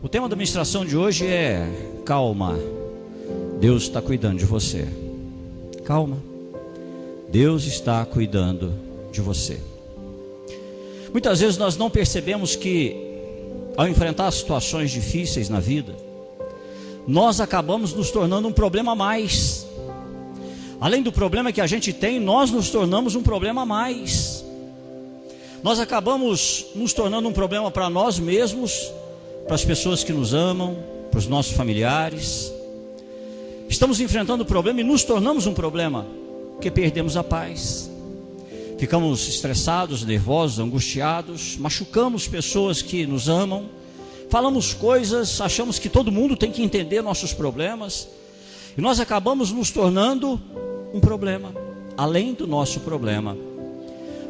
O tema da ministração de hoje é: calma, Deus está cuidando de você. Calma, Deus está cuidando de você. Muitas vezes nós não percebemos que, ao enfrentar situações difíceis na vida, nós acabamos nos tornando um problema a mais. Além do problema que a gente tem, nós nos tornamos um problema a mais. Nós acabamos nos tornando um problema para nós mesmos, para as pessoas que nos amam, para os nossos familiares. Estamos enfrentando o problema e nos tornamos um problema, porque perdemos a paz. Ficamos estressados, nervosos, angustiados, machucamos pessoas que nos amam, falamos coisas, achamos que todo mundo tem que entender nossos problemas, e nós acabamos nos tornando um problema, além do nosso problema,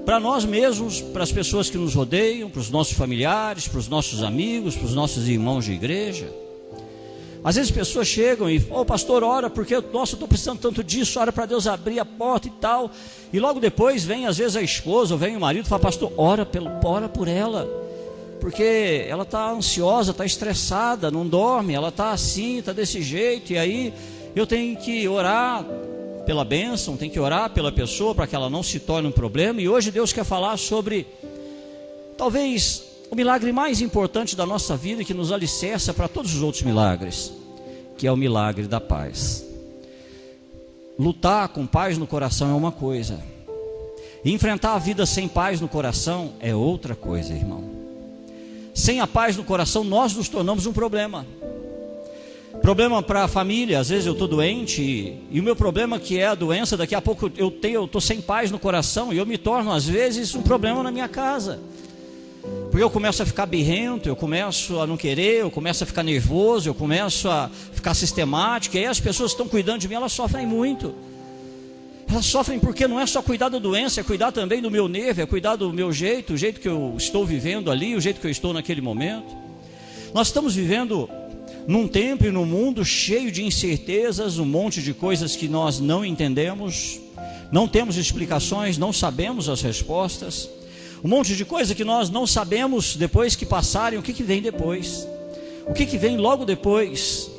para nós mesmos, para as pessoas que nos rodeiam, para os nossos familiares, para os nossos amigos, para os nossos irmãos de igreja. Às vezes pessoas chegam e falam: pastor, ora, porque nossa, eu estou precisando tanto disso, ora para Deus abrir a porta e tal. E logo depois vem às vezes a esposa ou vem o marido e fala: pastor, ora por ela, porque ela está ansiosa, está estressada, não dorme, ela está assim, está desse jeito, e aí eu tenho que orar pela bênção, tenho que orar pela pessoa para que ela não se torne um problema. E hoje Deus quer falar sobre talvez o milagre mais importante da nossa vida, que nos alicerça para todos os outros milagres, que é o milagre da paz. Lutar com paz no coração é uma coisa, e enfrentar a vida sem paz no coração é outra coisa, irmão. Sem a paz no coração, nós nos tornamos um problema. Problema para a família. Às vezes eu estou doente e o meu problema, que é a doença, daqui a pouco eu estou sem paz no coração e eu me torno às vezes um problema na minha casa, porque eu começo a ficar birrento, eu começo a não querer, eu começo a ficar nervoso, eu começo a ficar sistemático, e aí as pessoas que estão cuidando de mim, elas sofrem muito. Elas sofrem porque não é só cuidar da doença, é cuidar também do meu nervo, é cuidar do meu jeito, o jeito que eu estou vivendo ali, o jeito que eu estou naquele momento. Nós estamos vivendo num tempo e num mundo cheio de incertezas, um monte de coisas que nós não entendemos, não temos explicações, não sabemos as respostas, um monte de coisa que nós não sabemos depois que passarem, o que vem depois, o que vem logo depois.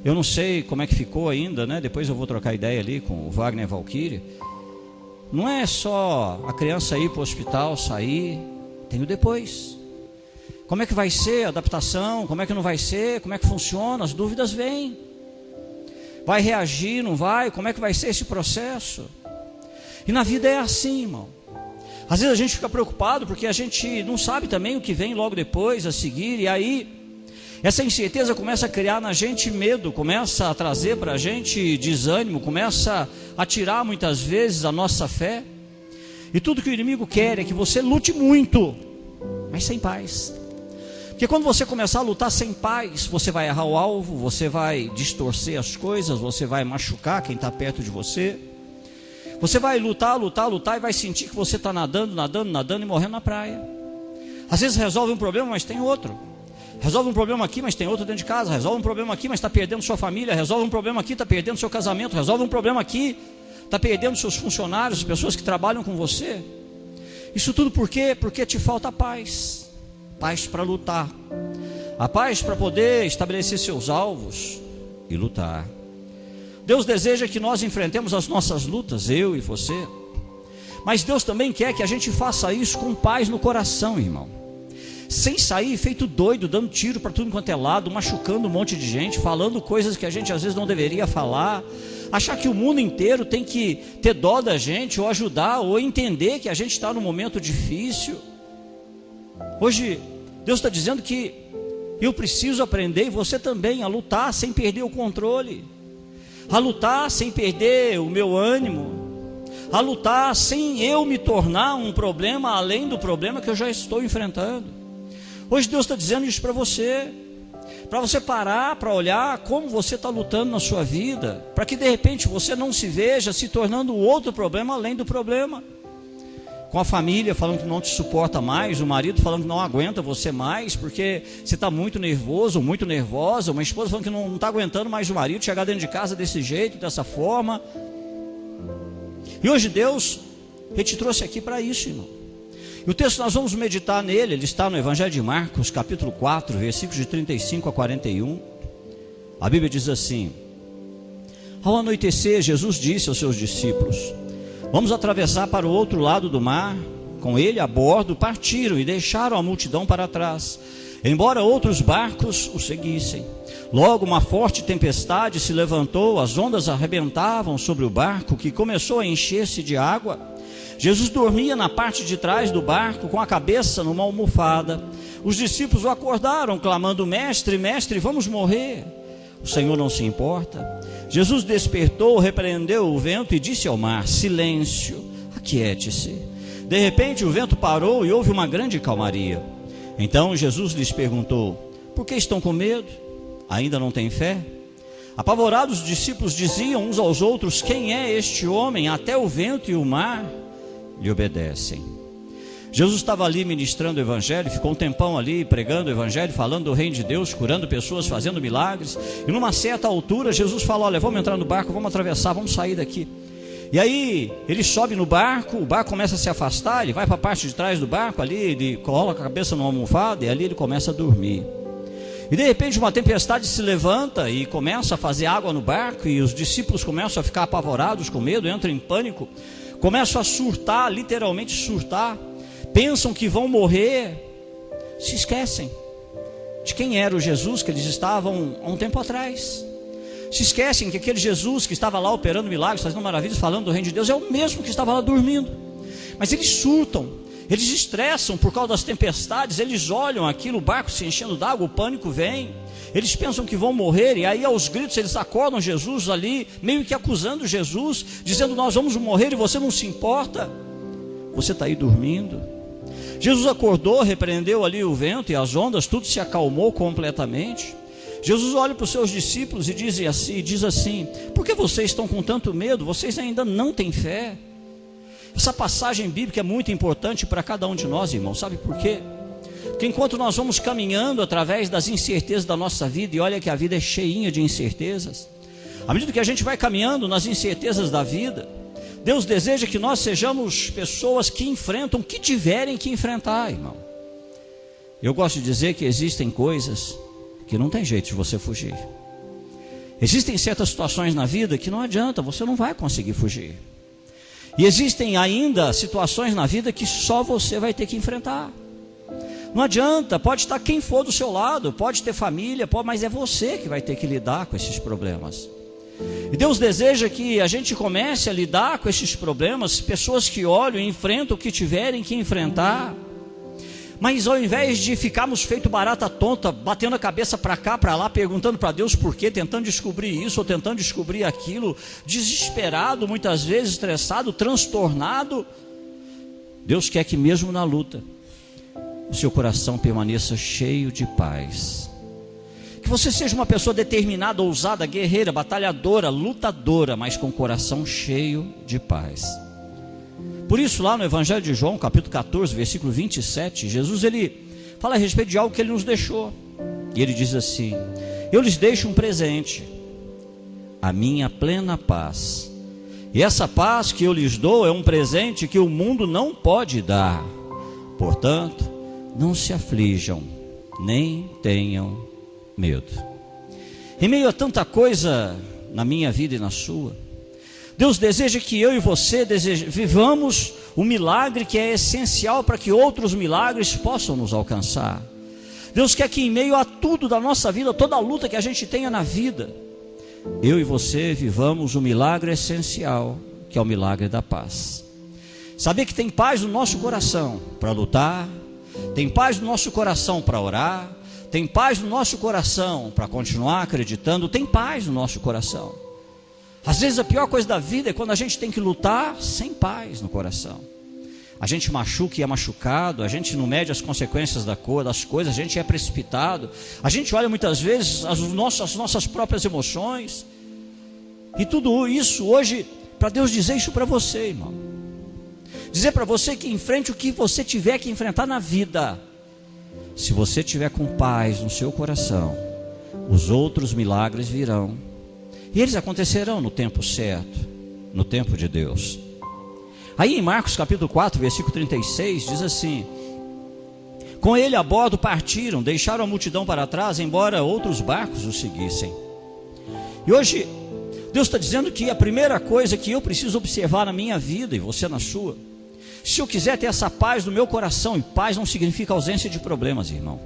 Eu não sei como é que ficou ainda, né? Depois eu vou trocar ideia ali com o Wagner e a Valquíria. Não é só a criança ir para o hospital, sair, tem o depois. Como é que vai ser a adaptação? Como é que não vai ser? Como é que funciona? As dúvidas vêm. Vai reagir, não vai? Como é que vai ser esse processo? E na vida é assim, irmão. Às vezes a gente fica preocupado porque a gente não sabe também o que vem logo depois, a seguir. E aí essa incerteza começa a criar na gente medo, começa a trazer para a gente desânimo, começa a tirar muitas vezes a nossa fé. E tudo que o inimigo quer é que você lute muito, mas sem paz. Porque quando você começar a lutar sem paz, você vai errar o alvo, você vai distorcer as coisas, você vai machucar quem está perto de você. Você vai lutar e vai sentir que você está nadando e morrendo na praia. Às vezes resolve um problema, mas tem outro. Resolve um problema aqui, mas tem outro dentro de casa. Resolve um problema aqui, mas está perdendo sua família. Resolve um problema aqui, está perdendo seu casamento. Resolve um problema aqui, está perdendo seus funcionários, as pessoas que trabalham com você. Isso tudo por quê? Porque te falta paz. Paz para lutar, a paz para poder estabelecer seus alvos e lutar. Deus deseja que nós enfrentemos as nossas lutas, eu e você, mas Deus também quer que a gente faça isso com paz no coração, irmão, sem sair feito doido, dando tiro para tudo quanto é lado, machucando um monte de gente, falando coisas que a gente às vezes não deveria falar, achar que o mundo inteiro tem que ter dó da gente, ou ajudar, ou entender que a gente está num momento difícil. Hoje Deus está dizendo que eu preciso aprender, e você também, a lutar sem perder o controle, a lutar sem perder o meu ânimo, a lutar sem eu me tornar um problema além do problema que eu já estou enfrentando. Hoje Deus está dizendo isso para você parar, para olhar como você está lutando na sua vida, para que de repente você não se veja se tornando outro problema além do problema. Com a família falando que não te suporta mais, o marido falando que não aguenta você mais, porque você está muito nervoso, muito nervosa, uma esposa falando que não está aguentando mais o marido chegar dentro de casa desse jeito, dessa forma. E hoje Deus, Ele te trouxe aqui para isso, irmão. E o texto nós vamos meditar nele, ele está no Evangelho de Marcos, capítulo 4, versículos de 35 a 41. A Bíblia diz assim: ao anoitecer, Jesus disse aos seus discípulos: vamos atravessar para o outro lado do mar. Com ele a bordo, partiram e deixaram a multidão para trás, embora outros barcos o seguissem. Logo uma forte tempestade se levantou, as ondas arrebentavam sobre o barco, que começou a encher-se de água. Jesus dormia na parte de trás do barco, com a cabeça numa almofada. Os discípulos o acordaram, clamando: mestre, mestre, vamos morrer. O Senhor não se importa. Jesus despertou, repreendeu o vento e disse ao mar: silêncio, aquiete-se. De repente o vento parou e houve uma grande calmaria. Então Jesus lhes perguntou: por que estão com medo? Ainda não têm fé? Apavorados, os discípulos diziam uns aos outros: quem é este homem? Até o vento e o mar lhe obedecem. Jesus estava ali ministrando o evangelho, ficou um tempão ali pregando o evangelho, falando do reino de Deus, curando pessoas, fazendo milagres. E numa certa altura Jesus falou: olha, vamos entrar no barco, vamos atravessar, vamos sair daqui. E aí ele sobe no barco, o barco começa a se afastar, ele vai para a parte de trás do barco ali, ele coloca a cabeça numa almofada e ali ele começa a dormir. E de repente uma tempestade se levanta e começa a fazer água no barco, e os discípulos começam a ficar apavorados com medo, entram em pânico, começam a surtar, literalmente surtar, pensam que vão morrer, se esquecem de quem era o Jesus que eles estavam há um tempo atrás. Se esquecem que aquele Jesus que estava lá operando milagres, fazendo maravilhas, falando do reino de Deus, é o mesmo que estava lá dormindo. Mas eles surtam, eles estressam por causa das tempestades, eles olham aquilo, o barco se enchendo d'água, o pânico vem, eles pensam que vão morrer, e aí aos gritos eles acordam Jesus ali, meio que acusando Jesus, dizendo: nós vamos morrer e você não se importa, você está aí dormindo. Jesus acordou, repreendeu ali o vento e as ondas, tudo se acalmou completamente. Jesus olha para os seus discípulos e diz assim: por que vocês estão com tanto medo? Vocês ainda não têm fé? Essa passagem bíblica é muito importante para cada um de nós, irmão. Sabe por quê? Porque enquanto nós vamos caminhando através das incertezas da nossa vida, e olha que a vida é cheinha de incertezas, à medida que a gente vai caminhando nas incertezas da vida, Deus deseja que nós sejamos pessoas que enfrentam o que tiverem que enfrentar, irmão. Eu gosto de dizer que existem coisas que não tem jeito de você fugir. Existem certas situações na vida que não adianta, você não vai conseguir fugir. E existem ainda situações na vida que só você vai ter que enfrentar. Não adianta, pode estar quem for do seu lado, pode ter família, mas é você que vai ter que lidar com esses problemas. E Deus deseja que a gente comece a lidar com esses problemas, pessoas que olham e enfrentam o que tiverem que enfrentar. Mas ao invés de ficarmos feito barata tonta, batendo a cabeça para cá, para lá, perguntando para Deus por quê, tentando descobrir isso ou tentando descobrir aquilo, desesperado, muitas vezes estressado, transtornado, Deus quer que mesmo na luta, o seu coração permaneça cheio de paz. Que você seja uma pessoa determinada, ousada, guerreira, batalhadora, lutadora, mas com o coração cheio de paz. Por isso lá no Evangelho de João, capítulo 14, versículo 27, Jesus ele fala a respeito de algo que ele nos deixou. E ele diz assim: eu lhes deixo um presente, a minha plena paz. E essa paz que eu lhes dou é um presente que o mundo não pode dar. Portanto, não se aflijam, nem tenham medo. Em meio a tanta coisa na minha vida e na sua, Deus deseja que eu e você vivamos o milagre que é essencial para que outros milagres possam nos alcançar. Deus quer que em meio a tudo da nossa vida, toda a luta que a gente tenha na vida, eu e você vivamos o milagre essencial, que é o milagre da paz. Saber que tem paz no nosso coração para lutar, tem paz no nosso coração para orar, tem paz no nosso coração para continuar acreditando, tem paz no nosso coração. Às vezes a pior coisa da vida é quando a gente tem que lutar sem paz no coração. A gente machuca e é machucado, a gente não mede as consequências das coisas, a gente é precipitado, a gente olha muitas vezes as nossas próprias emoções. E tudo isso hoje, para Deus dizer isso para você, irmão. Dizer para você que enfrente o que você tiver que enfrentar na vida. Se você tiver com paz no seu coração, os outros milagres virão. E eles acontecerão no tempo certo, no tempo de Deus. Aí em Marcos capítulo 4, versículo 36, diz assim: com ele a bordo partiram, deixaram a multidão para trás, embora outros barcos o seguissem. E hoje, Deus está dizendo que a primeira coisa que eu preciso observar na minha vida, e você na sua, se eu quiser ter essa paz no meu coração, e paz não significa ausência de problemas, irmão.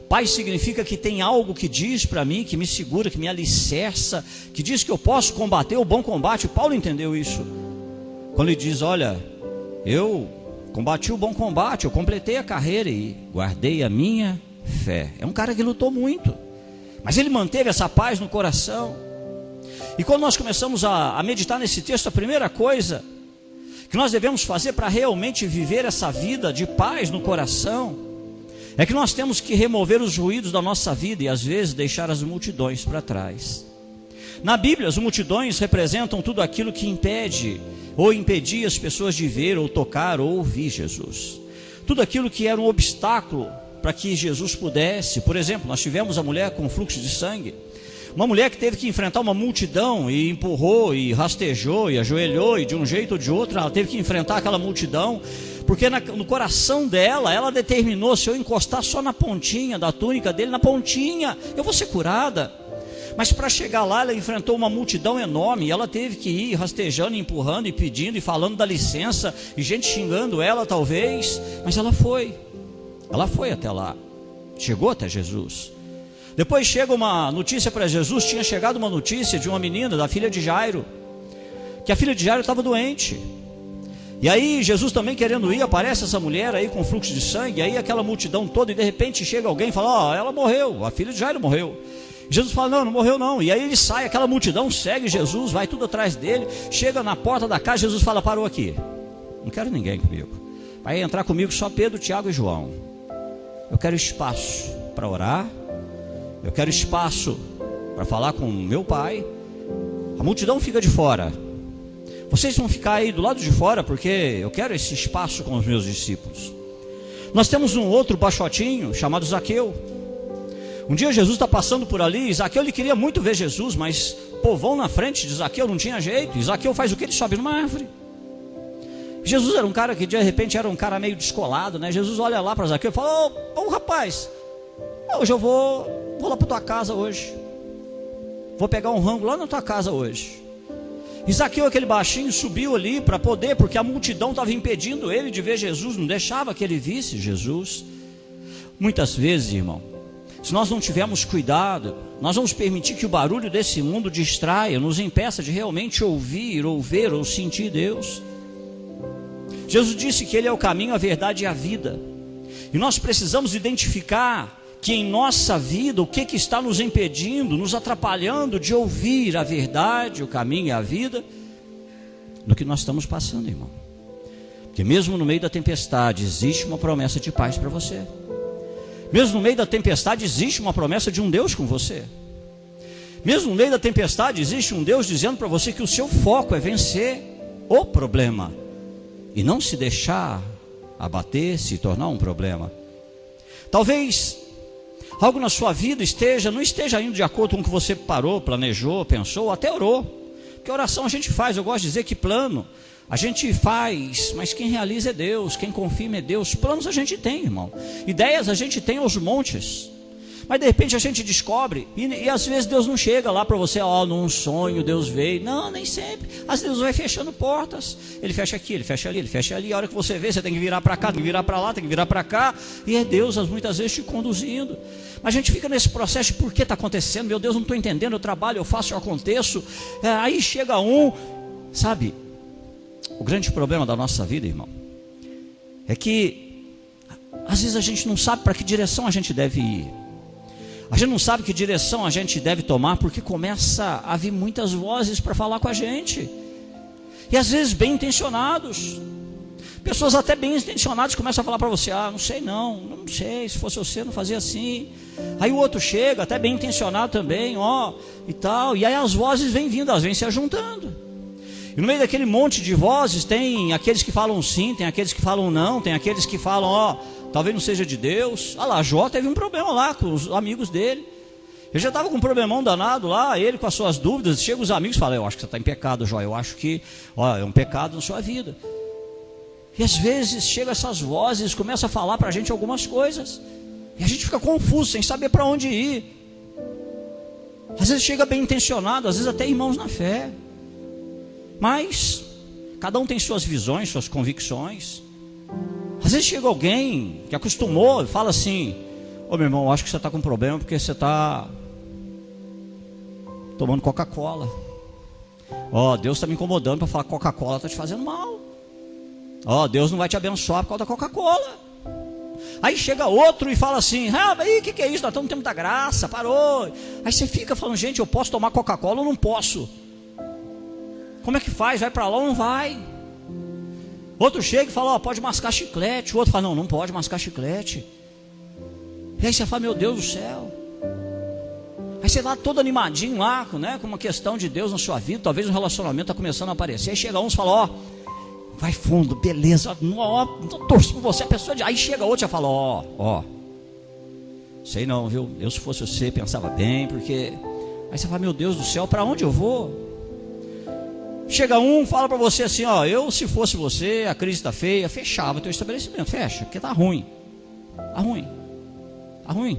Paz significa que tem algo que diz para mim, que me segura, que me alicerça, que diz que eu posso combater o bom combate. Paulo entendeu isso, quando ele diz: olha, eu combati o bom combate, eu completei a carreira e guardei a minha fé. É um cara que lutou muito, mas ele manteve essa paz no coração. E quando nós começamos a meditar nesse texto, a primeira coisa que nós devemos fazer para realmente viver essa vida de paz no coração, é que nós temos que remover os ruídos da nossa vida e às vezes deixar as multidões para trás. Na Bíblia, as multidões representam tudo aquilo que impede ou impedia as pessoas de ver ou tocar ou ouvir Jesus. Tudo aquilo que era um obstáculo para que Jesus pudesse. Por exemplo, nós tivemos a mulher com fluxo de sangue, uma mulher que teve que enfrentar uma multidão e empurrou e rastejou e ajoelhou, e de um jeito ou de outro ela teve que enfrentar aquela multidão, porque no coração dela, ela determinou: se eu encostar só na pontinha da túnica dele, na pontinha, eu vou ser curada. Mas para chegar lá, ela enfrentou uma multidão enorme, e ela teve que ir rastejando, empurrando e pedindo e falando da licença, e gente xingando ela talvez, mas ela foi até lá, chegou até Jesus. Depois chega uma notícia para Jesus, tinha chegado uma notícia de uma menina, da filha de Jairo, que a filha de Jairo estava doente. E aí Jesus também querendo ir, aparece essa mulher aí com fluxo de sangue, aí aquela multidão toda, e de repente chega alguém e fala: ó, ela morreu, a filha de Jairo morreu. Jesus fala: não morreu não. E aí ele sai, aquela multidão segue Jesus, vai tudo atrás dele, chega na porta da casa, Jesus fala: parou aqui, não quero ninguém comigo, vai entrar comigo só Pedro, Tiago e João. Eu quero espaço para orar, eu quero espaço para falar com meu pai. A multidão fica de fora, vocês vão ficar aí do lado de fora, porque eu quero esse espaço com os meus discípulos. Nós temos um outro baixotinho chamado Zaqueu. Um dia Jesus está passando por ali, e Zaqueu, ele queria muito ver Jesus, mas povão na frente de Zaqueu não tinha jeito. E Zaqueu faz o que? Ele sobe numa árvore. Jesus era um cara que de repente era um cara meio descolado, né? Jesus olha lá para Zaqueu e fala: ô rapaz, hoje eu vou lá para tua casa hoje, vou pegar um rango lá na tua casa hoje. E Zaqueu, aquele baixinho, subiu ali para poder, porque a multidão estava impedindo ele de ver Jesus, não deixava que ele visse Jesus. Muitas vezes, irmão, se nós não tivermos cuidado, nós vamos permitir que o barulho desse mundo distraia, nos impeça de realmente ouvir, ou ver, ou sentir Deus. Jesus disse que Ele é o caminho, a verdade e a vida. E nós precisamos identificar que em nossa vida, o que está nos impedindo, nos atrapalhando de ouvir a verdade, o caminho e a vida, do que nós estamos passando, irmão. Porque mesmo no meio da tempestade, existe uma promessa de paz para você. Mesmo no meio da tempestade, existe uma promessa de um Deus com você. Mesmo no meio da tempestade, existe um Deus dizendo para você que o seu foco é vencer o problema e não se deixar abater, se tornar um problema. Talvez algo na sua vida não esteja indo de acordo com o que você parou, planejou, pensou, até orou. Porque oração a gente faz, eu gosto de dizer que plano a gente faz, mas quem realiza é Deus, quem confirma é Deus. Planos a gente tem, irmão, ideias a gente tem aos montes, mas de repente a gente descobre, e às vezes Deus não chega lá para você: num sonho Deus veio. Não, nem sempre. Às vezes Deus vai fechando portas, Ele fecha aqui, Ele fecha ali, Ele fecha ali. A hora que você vê, você tem que virar para cá, tem que virar para lá, tem que virar para cá, e é Deus muitas vezes te conduzindo. Mas a gente fica nesse processo de por que está acontecendo, meu Deus, não estou entendendo, eu trabalho, eu faço, eu aconteço. Aí chega sabe, o grande problema da nossa vida, irmão, é que às vezes a gente não sabe para que direção a gente deve ir. A gente não sabe que direção a gente deve tomar, porque começa a vir muitas vozes para falar com a gente, e às vezes bem intencionados, pessoas até bem intencionadas começam a falar para você: não sei, se fosse você não fazia assim. Aí o outro chega, até bem intencionado também, e tal, e aí as vozes vêm vindo, elas vêm se ajuntando, e no meio daquele monte de vozes tem aqueles que falam sim, tem aqueles que falam não, tem aqueles que falam: talvez não seja de Deus. Lá, Jó teve um problema lá com os amigos dele. Ele já estava com um problemão danado lá, ele com as suas dúvidas. Chega os amigos e falam: eu acho que você está em pecado, Jó. Eu acho que é um pecado na sua vida. E às vezes chegam essas vozes, começam a falar para a gente algumas coisas, e a gente fica confuso, sem saber para onde ir. Às vezes chega bem intencionado, às vezes até irmãos na fé, mas cada um tem suas visões, suas convicções. Às vezes chega alguém que acostumou e fala assim: ô meu irmão, eu acho que você está com problema porque você está tomando Coca-Cola. Ó, Deus está me incomodando para falar que Coca-Cola está te fazendo mal. Ó, Deus não vai te abençoar por causa da Coca-Cola. Aí chega outro e fala assim: ah, mas o que é isso? Nós estamos no tempo da graça, parou. Aí você fica falando: gente, eu posso tomar Coca-Cola ou não posso? Como é que faz? Vai para lá ou não vai? Outro chega e fala: ó, pode mascar chiclete. O outro fala: não pode mascar chiclete. E aí você fala: meu Deus do céu. Aí você lá todo animadinho lá, né, com uma questão de Deus na sua vida. Talvez um relacionamento está começando a aparecer. Aí chega uns e fala: ó, vai fundo, beleza, ó, torço por você, a pessoa. Aí chega outro e fala: ó, sei não, viu? Eu, se fosse você, pensava bem, porque. Aí você fala: meu Deus do céu, para onde eu vou? Chega um, fala para você assim: ó, eu, se fosse você, a crise está feia, fechava o teu estabelecimento, fecha, porque tá ruim. Tá ruim. Tá ruim.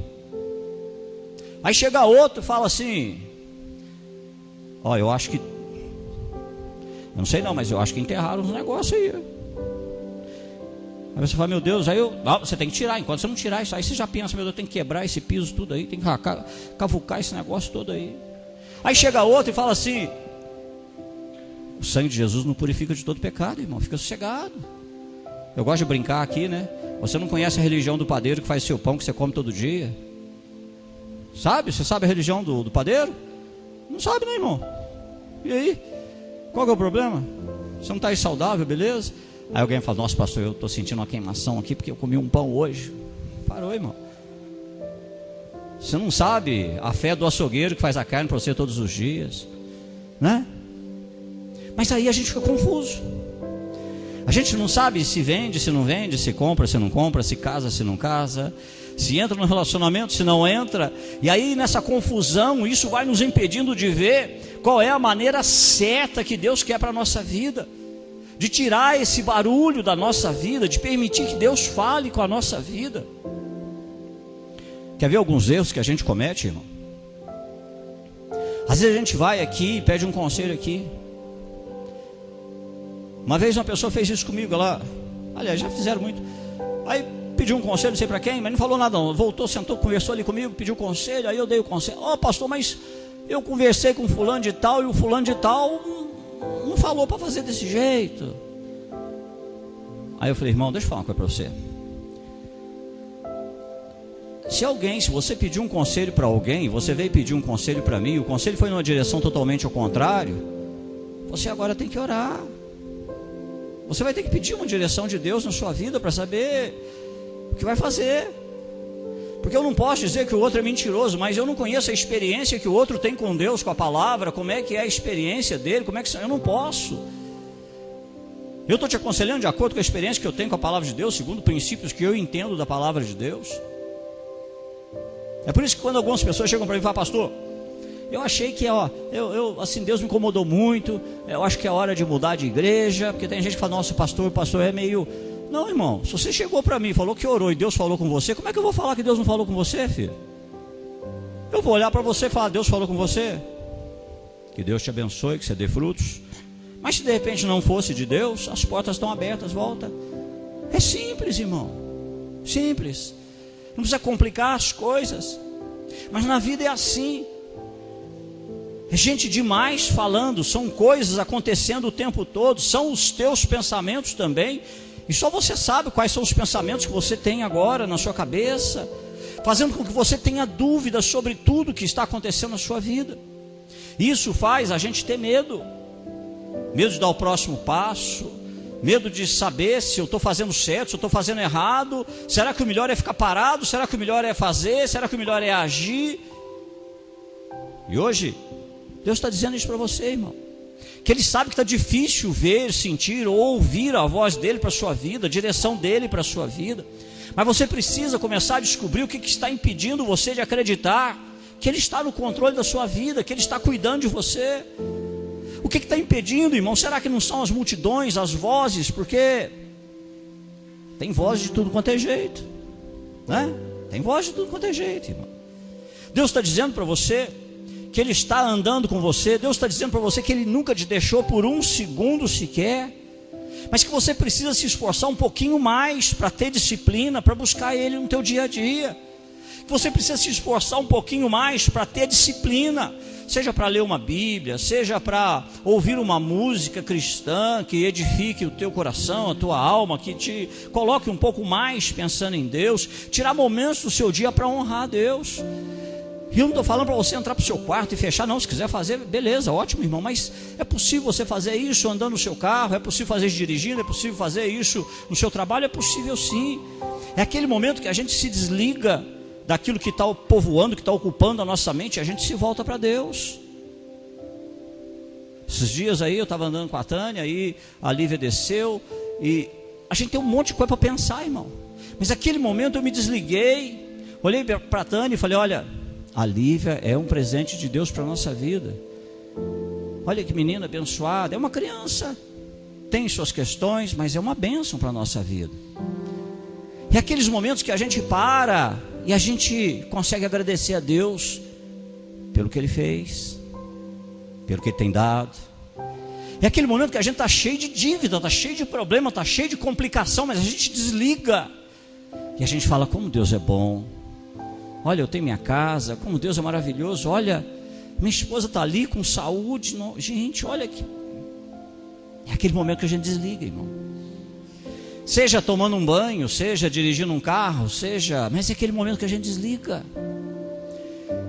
Aí chega outro e fala assim: ó, eu acho que, eu não sei não, mas eu acho que enterraram uns negócios aí. Aí você fala: meu Deus, aí você tem que tirar. Enquanto você não tirar isso aí, você já pensa: meu Deus, tem que quebrar esse piso tudo aí, tem que cavucar esse negócio todo aí. Aí chega outro e fala assim: o sangue de Jesus não purifica de todo pecado, irmão, fica sossegado. Eu gosto de brincar aqui, né? Você não conhece a religião do padeiro que faz seu pão que você come todo dia? Sabe? Você sabe a religião do padeiro? Não sabe, né, irmão? E aí? Qual que é o problema? Você não está aí saudável, beleza? Aí alguém fala: nossa, pastor, eu estou sentindo uma queimação aqui porque eu comi um pão hoje. Parou, irmão. Você não sabe a fé do açougueiro que faz a carne para você todos os dias, né? Mas aí a gente fica confuso. A gente não sabe se vende, se não vende, se compra, se não compra, se casa, se não casa, se entra no relacionamento, se não entra. E aí nessa confusão, isso vai nos impedindo de ver qual é a maneira certa que Deus quer para a nossa vida, de tirar esse barulho da nossa vida, de permitir que Deus fale com a nossa vida. Quer ver alguns erros que a gente comete, irmão? Às vezes a gente vai aqui e pede um conselho aqui. Uma vez uma pessoa fez isso comigo, ela, aliás, já fizeram muito. Aí pediu um conselho, não sei para quem, mas não falou nada não. Voltou, sentou, conversou ali comigo, pediu conselho, aí eu dei o conselho. Ó, pastor, mas eu conversei com fulano de tal, e o fulano de tal não falou para fazer desse jeito. Aí eu falei: irmão, deixa eu falar uma coisa para você. Se você pediu um conselho para alguém, você veio pedir um conselho para mim, o conselho foi numa direção totalmente ao contrário, você agora tem que orar. Você vai ter que pedir uma direção de Deus na sua vida para saber o que vai fazer. Porque eu não posso dizer que o outro é mentiroso, mas eu não conheço a experiência que o outro tem com Deus, com a palavra, como é que é a experiência dele, como é que eu não posso. Eu estou te aconselhando de acordo com a experiência que eu tenho com a palavra de Deus, segundo princípios que eu entendo da palavra de Deus. É por isso que quando algumas pessoas chegam para mim e falam: pastor, eu achei que, assim, Deus me incomodou muito, eu acho que é hora de mudar de igreja, porque tem gente que fala: nossa, pastor é meio... Não, irmão, se você chegou para mim e falou que orou e Deus falou com você, como é que eu vou falar que Deus não falou com você, filho? Eu vou olhar para você e falar: Deus falou com você, que Deus te abençoe, que você dê frutos. Mas se de repente não fosse de Deus, as portas estão abertas, volta. É simples, irmão, simples. Não precisa complicar as coisas. Mas na vida é assim. É gente demais falando, são coisas acontecendo o tempo todo, são os teus pensamentos também, e só você sabe quais são os pensamentos que você tem agora na sua cabeça, fazendo com que você tenha dúvidas sobre tudo que está acontecendo na sua vida. Isso faz a gente ter medo de dar o próximo passo, medo de saber se eu estou fazendo certo, se eu estou fazendo errado. Será que o melhor é ficar parado? Será que o melhor é fazer? Será que o melhor é agir? E hoje Deus está dizendo isso para você, irmão, que Ele sabe que está difícil ver, sentir ou ouvir a voz dEle para a sua vida, a direção dEle para a sua vida. Mas você precisa começar a descobrir o que está impedindo você de acreditar que Ele está no controle da sua vida, que Ele está cuidando de você. O que está impedindo, irmão? Será que não são as multidões, as vozes? Porque Tem voz de tudo quanto é jeito, né? Tem voz de tudo quanto é jeito, irmão. Deus está dizendo para você que Ele está andando com você. Deus está dizendo para você que Ele nunca te deixou por um segundo sequer, mas que você precisa se esforçar um pouquinho mais para ter disciplina, para buscar Ele no teu dia a dia. Você precisa se esforçar um pouquinho mais para ter disciplina, seja para ler uma Bíblia, seja para ouvir uma música cristã que edifique o teu coração, a tua alma, que te coloque um pouco mais pensando em Deus, tirar momentos do seu dia para honrar a Deus. E eu não estou falando para você entrar para o seu quarto e fechar, não. Se quiser fazer, beleza, ótimo, irmão, mas é possível você fazer isso andando no seu carro, é possível fazer isso dirigindo, é possível fazer isso no seu trabalho, é possível sim. É aquele momento que a gente se desliga daquilo que está povoando, que está ocupando a nossa mente, a gente se volta para Deus. Esses dias aí eu estava andando com a Tânia, aí a Lívia desceu, e a gente tem um monte de coisa para pensar, irmão. Mas naquele momento eu me desliguei, olhei para a Tânia e falei: olha, a Lívia é um presente de Deus para a nossa vida. Olha que menina abençoada, é uma criança, tem suas questões, mas é uma bênção para a nossa vida. E aqueles momentos que a gente para e a gente consegue agradecer a Deus pelo que Ele fez, pelo que Ele tem dado. É aquele momento que a gente está cheio de dívida, está cheio de problema, está cheio de complicação, mas a gente desliga e a gente fala: como Deus é bom. Olha, eu tenho minha casa, como Deus é maravilhoso. Olha, minha esposa está ali com saúde. Gente, olha que... É aquele momento que a gente desliga, irmão. Seja tomando um banho, seja dirigindo um carro, mas é aquele momento que a gente desliga.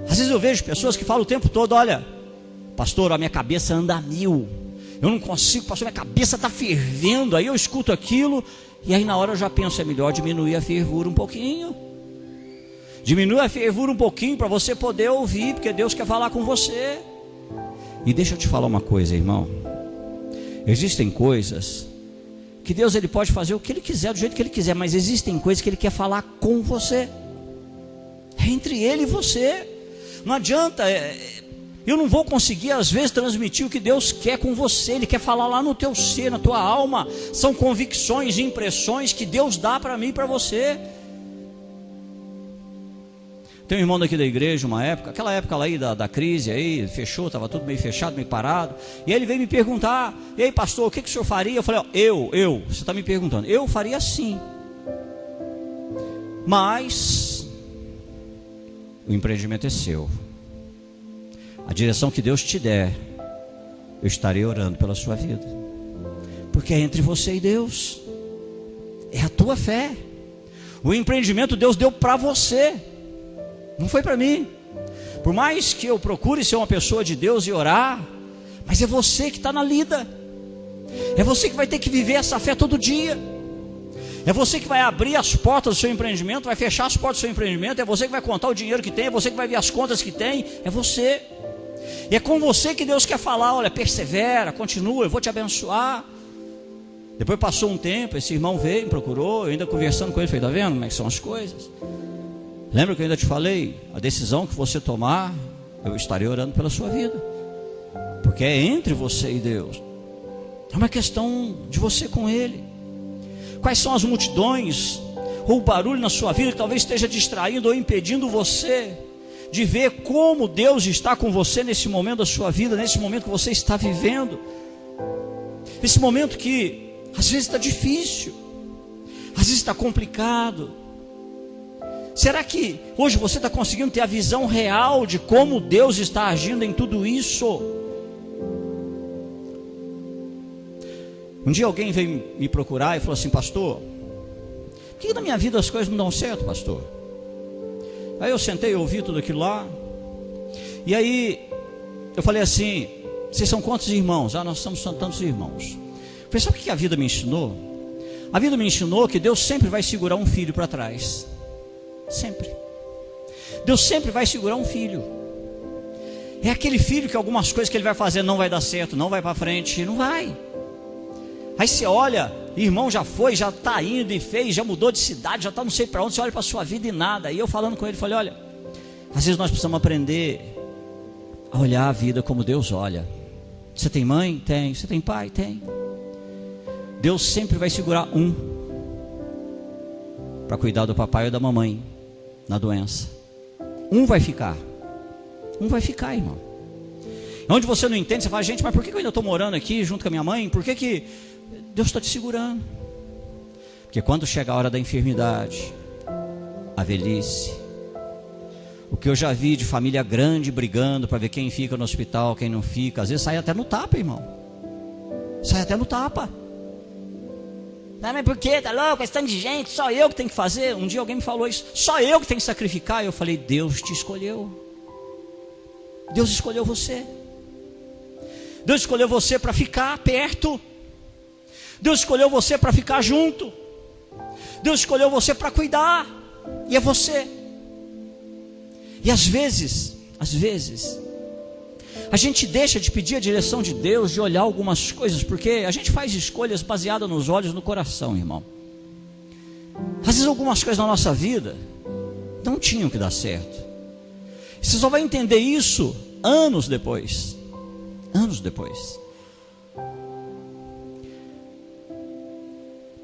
Às vezes eu vejo pessoas que falam o tempo todo: olha, pastor, a minha cabeça anda a mil, eu não consigo, pastor, minha cabeça está fervendo. Aí eu escuto aquilo, e aí na hora eu já penso: é melhor diminuir a fervura um pouquinho. Diminui a fervura um pouquinho para você poder ouvir, porque Deus quer falar com você. E deixa eu te falar uma coisa, irmão. Existem coisas que Deus, Ele pode fazer o que Ele quiser, do jeito que Ele quiser, mas existem coisas que Ele quer falar com você. É entre Ele e você. Não adianta, eu não vou conseguir às vezes transmitir o que Deus quer com você. Ele quer falar lá no teu ser, na tua alma. São convicções e impressões que Deus dá para mim e para você. Tem um irmão daqui da igreja, uma época, aquela época lá aí da crise aí, fechou, estava tudo meio fechado, meio parado. E ele veio me perguntar: e aí, pastor, o que o senhor faria? Eu falei: ó, você está me perguntando, eu faria assim. Mas o empreendimento é seu. A direção que Deus te der, eu estarei orando pela sua vida. Porque é entre você e Deus. É a tua fé. O empreendimento Deus deu para você, não foi para mim. Por mais que eu procure ser uma pessoa de Deus e orar, mas é você que está na lida. É você que vai ter que viver essa fé todo dia. É você que vai abrir as portas do seu empreendimento, vai fechar as portas do seu empreendimento. É você que vai contar o dinheiro que tem, é você que vai ver as contas que tem. É você. E é com você que Deus quer falar: olha, persevera, continua, eu vou te abençoar. Depois passou um tempo, esse irmão veio, me procurou, eu ainda conversando com ele, falei: está vendo como é que são as coisas? Lembra que eu ainda te falei? A decisão que você tomar, eu estarei orando pela sua vida. Porque é entre você e Deus. É uma questão de você com Ele. Quais são as multidões ou o barulho na sua vida que talvez esteja distraindo ou impedindo você de ver como Deus está com você nesse momento da sua vida, nesse momento que você está vivendo? Esse momento que às vezes está difícil, às vezes está complicado. Será que hoje você está conseguindo ter a visão real de como Deus está agindo em tudo isso? Um dia alguém veio me procurar e falou assim: pastor, por que na minha vida as coisas não dão certo, pastor? Aí eu sentei e ouvi tudo aquilo lá. E aí eu falei assim: vocês são quantos irmãos? Nós somos tantos irmãos. Eu falei: sabe o que a vida me ensinou? A vida me ensinou que Deus sempre vai segurar um filho para trás. Sempre. Deus sempre vai segurar um filho. É aquele filho que algumas coisas que ele vai fazer não vai dar certo, não vai para frente, não vai. Aí você olha, irmão já foi, já está indo e fez, já mudou de cidade, já está não sei para onde. Você olha para a sua vida e nada. E eu falando com ele, falei: olha, às vezes nós precisamos aprender a olhar a vida como Deus olha. Você tem mãe? Tem. Você tem pai? Tem. Deus sempre vai segurar um. para cuidar do papai ou da mamãe na doença. Um vai ficar, irmão. Onde você não entende, você fala, gente, mas por que eu ainda estou morando aqui junto com a minha mãe? Por que Deus está te segurando? Porque quando chega a hora da enfermidade, a velhice, o que eu já vi de família grande brigando para ver quem fica no hospital, quem não fica, às vezes sai até no tapa, irmão. Sai até no tapa. Não, mas por que? Tá louco? Esse tanto de gente, só eu que tenho que fazer. Um dia alguém me falou isso, só eu que tenho que sacrificar. Eu falei, Deus te escolheu. Deus escolheu você. Deus escolheu você para ficar perto. Deus escolheu você para ficar junto. Deus escolheu você para cuidar. E é você. E às vezes, a gente deixa de pedir a direção de Deus, de olhar algumas coisas, porque a gente faz escolhas baseadas nos olhos, no coração, irmão. Às vezes algumas coisas na nossa vida não tinham que dar certo. Você só vai entender isso anos depois. Anos depois.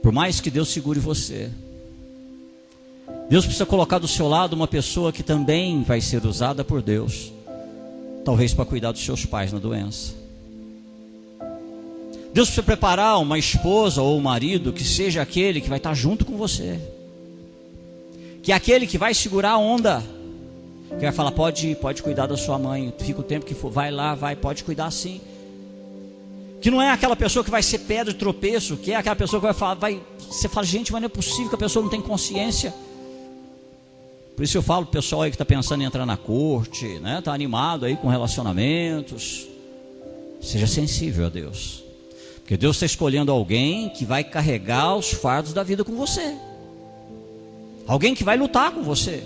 Por mais que Deus segure você, Deus precisa colocar do seu lado uma pessoa que também vai ser usada por Deus, talvez para cuidar dos seus pais na doença. Deus precisa preparar uma esposa ou um marido que seja aquele que vai estar junto com você, que é aquele que vai segurar a onda, que vai falar, pode cuidar da sua mãe, fica o tempo que for, vai lá, pode cuidar sim. Que não é aquela pessoa que vai ser pedra de tropeço, que é aquela pessoa que vai falar, você fala, gente, mas não é possível que a pessoa não tenha consciência. Por isso eu falo pro pessoal aí que está pensando em entrar na corte, né? Está animado aí com relacionamentos. Seja sensível a Deus, porque Deus está escolhendo alguém que vai carregar os fardos da vida com você, alguém que vai lutar com você,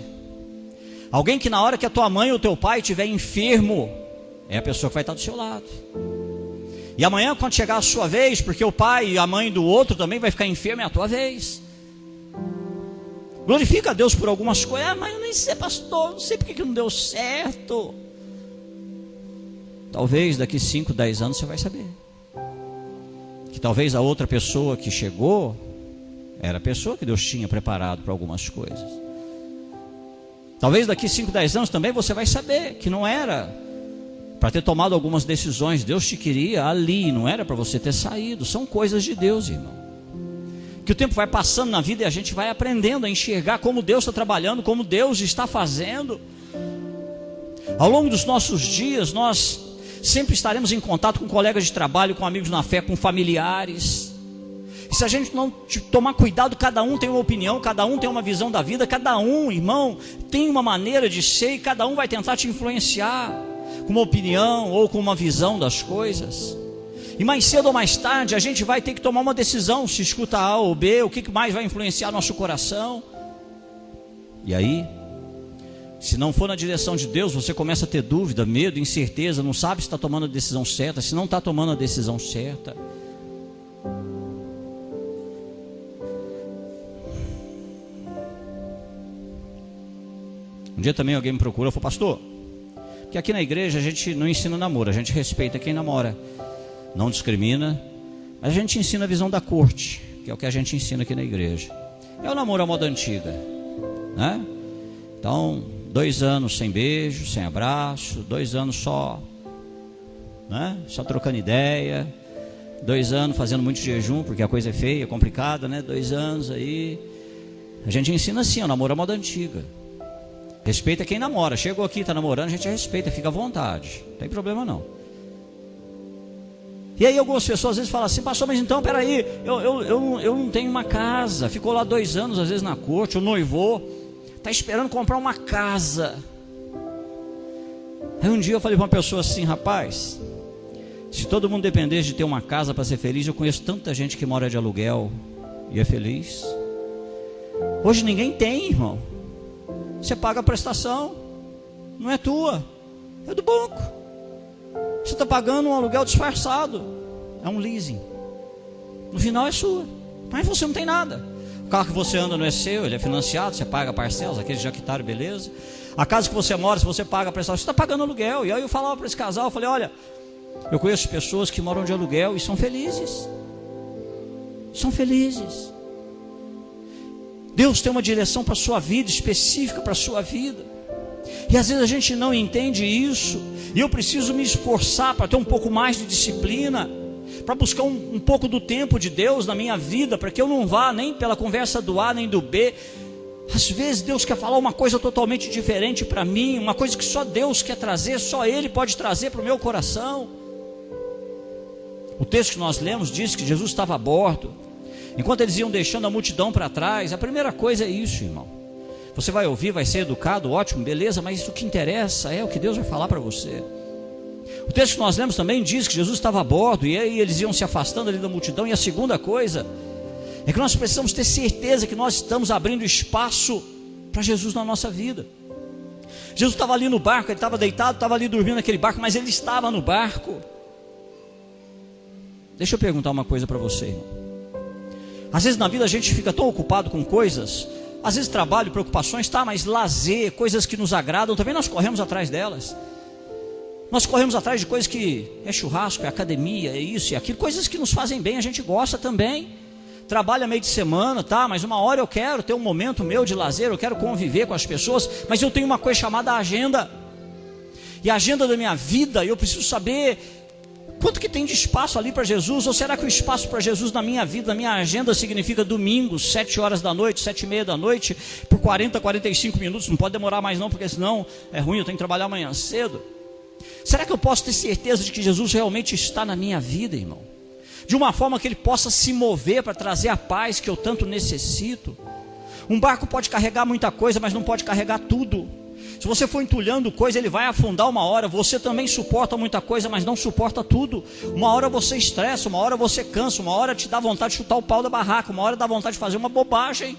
alguém que na hora que a tua mãe ou teu pai estiver enfermo, é a pessoa que vai estar do seu lado. E amanhã quando chegar a sua vez, porque o pai e a mãe do outro também vai ficar enfermo, é a tua vez. Glorifica a Deus por algumas coisas. Mas eu nem sei, pastor, não sei porque que não deu certo. Talvez daqui 5, 10 anos você vai saber que talvez a outra pessoa que chegou era a pessoa que Deus tinha preparado para algumas coisas. Talvez daqui 5, 10 anos também você vai saber que não era para ter tomado algumas decisões. Deus te queria ali, não era para você ter saído. São coisas de Deus, irmão. Que o tempo vai passando na vida e a gente vai aprendendo a enxergar como Deus está trabalhando, como Deus está fazendo. Ao longo dos nossos dias, nós sempre estaremos em contato com colegas de trabalho, com amigos na fé, com familiares. E se a gente não tomar cuidado, cada um tem uma opinião, cada um tem uma visão da vida, cada um, irmão, tem uma maneira de ser e cada um vai tentar te influenciar com uma opinião ou com uma visão das coisas. E mais cedo ou mais tarde a gente vai ter que tomar uma decisão, se escuta A ou B, o que mais vai influenciar nosso coração. E aí, se não for na direção de Deus, você começa a ter dúvida, medo, incerteza, não sabe se está tomando a decisão certa, se não está tomando a decisão certa. Um dia também alguém me procurou e falou, pastor, que aqui na igreja a gente não ensina namoro, a gente respeita quem namora, não discrimina, mas a gente ensina a visão da corte, que é o que a gente ensina aqui na igreja. É o namoro à moda antiga, né? Então, 2 anos sem beijo, sem abraço, 2 anos só, né? Só trocando ideia, 2 anos fazendo muito jejum, porque a coisa é feia, é complicada, né? 2 anos aí, a gente ensina assim, o namoro à moda antiga. Respeita quem namora, chegou aqui, está namorando, a gente respeita, fica à vontade, não tem problema não. E aí algumas pessoas às vezes falam assim, pastor, mas então peraí, eu não tenho uma casa, ficou lá 2 anos às vezes na corte, o noivou, está esperando comprar uma casa. Aí um dia eu falei para uma pessoa assim, rapaz, se todo mundo dependesse de ter uma casa para ser feliz, eu conheço tanta gente que mora de aluguel e é feliz. Hoje ninguém tem, irmão. Você paga a prestação, não é tua, é do banco. Você está pagando um aluguel disfarçado, é um leasing, no final é sua, mas você não tem nada. O carro que você anda não é seu, ele é financiado, você paga parcelas, aqueles já quitaram, beleza. A casa que você mora, se você paga a prestação, você está pagando aluguel. E aí eu falava para esse casal, eu falei, olha, eu conheço pessoas que moram de aluguel e são felizes. São felizes. Deus tem uma direção para a sua vida, específica para a sua vida. E às vezes a gente não entende isso. E eu preciso me esforçar para ter um pouco mais de disciplina, para buscar um pouco do tempo de Deus na minha vida, para que eu não vá nem pela conversa do A nem do B. Às vezes Deus quer falar uma coisa totalmente diferente para mim, uma coisa que só Deus quer trazer, só Ele pode trazer para o meu coração. O texto que nós lemos diz que Jesus estava a bordo, enquanto eles iam deixando a multidão para trás. A primeira coisa é isso, irmão. Você vai ouvir, vai ser educado, ótimo, beleza, mas o que interessa é o que Deus vai falar para você. O texto que nós lemos também diz que Jesus estava a bordo, e aí eles iam se afastando ali da multidão. E a segunda coisa é que nós precisamos ter certeza que nós estamos abrindo espaço para Jesus na nossa vida. Jesus estava ali no barco, ele estava deitado, estava ali dormindo naquele barco, mas ele estava no barco. Deixa eu perguntar uma coisa para você, irmão. Às vezes na vida a gente fica tão ocupado com coisas, às vezes trabalho, preocupações, tá, mas lazer, coisas que nos agradam, também nós corremos atrás delas. Nós corremos atrás de coisas que é churrasco, é academia, é isso e aquilo, coisas que nos fazem bem, a gente gosta também. Trabalha meio de semana, tá, mas uma hora eu quero ter um momento meu de lazer, eu quero conviver com as pessoas, mas eu tenho uma coisa chamada agenda. E a agenda da minha vida, eu preciso saber quanto que tem de espaço ali para Jesus. Ou será que o espaço para Jesus na minha vida, na minha agenda, significa domingo, 7 horas da noite, 7:30 da noite, por 40, 45 minutos, não pode demorar mais não, porque senão é ruim, eu tenho que trabalhar amanhã cedo. Será que eu posso ter certeza de que Jesus realmente está na minha vida, irmão? De uma forma que Ele possa se mover para trazer a paz que eu tanto necessito. Um barco pode carregar muita coisa, mas não pode carregar tudo. Se você for entulhando coisa, ele vai afundar uma hora. Você também suporta muita coisa, mas não suporta tudo. Uma hora você estressa, uma hora você cansa, uma hora te dá vontade de chutar o pau da barraca, uma hora dá vontade de fazer uma bobagem.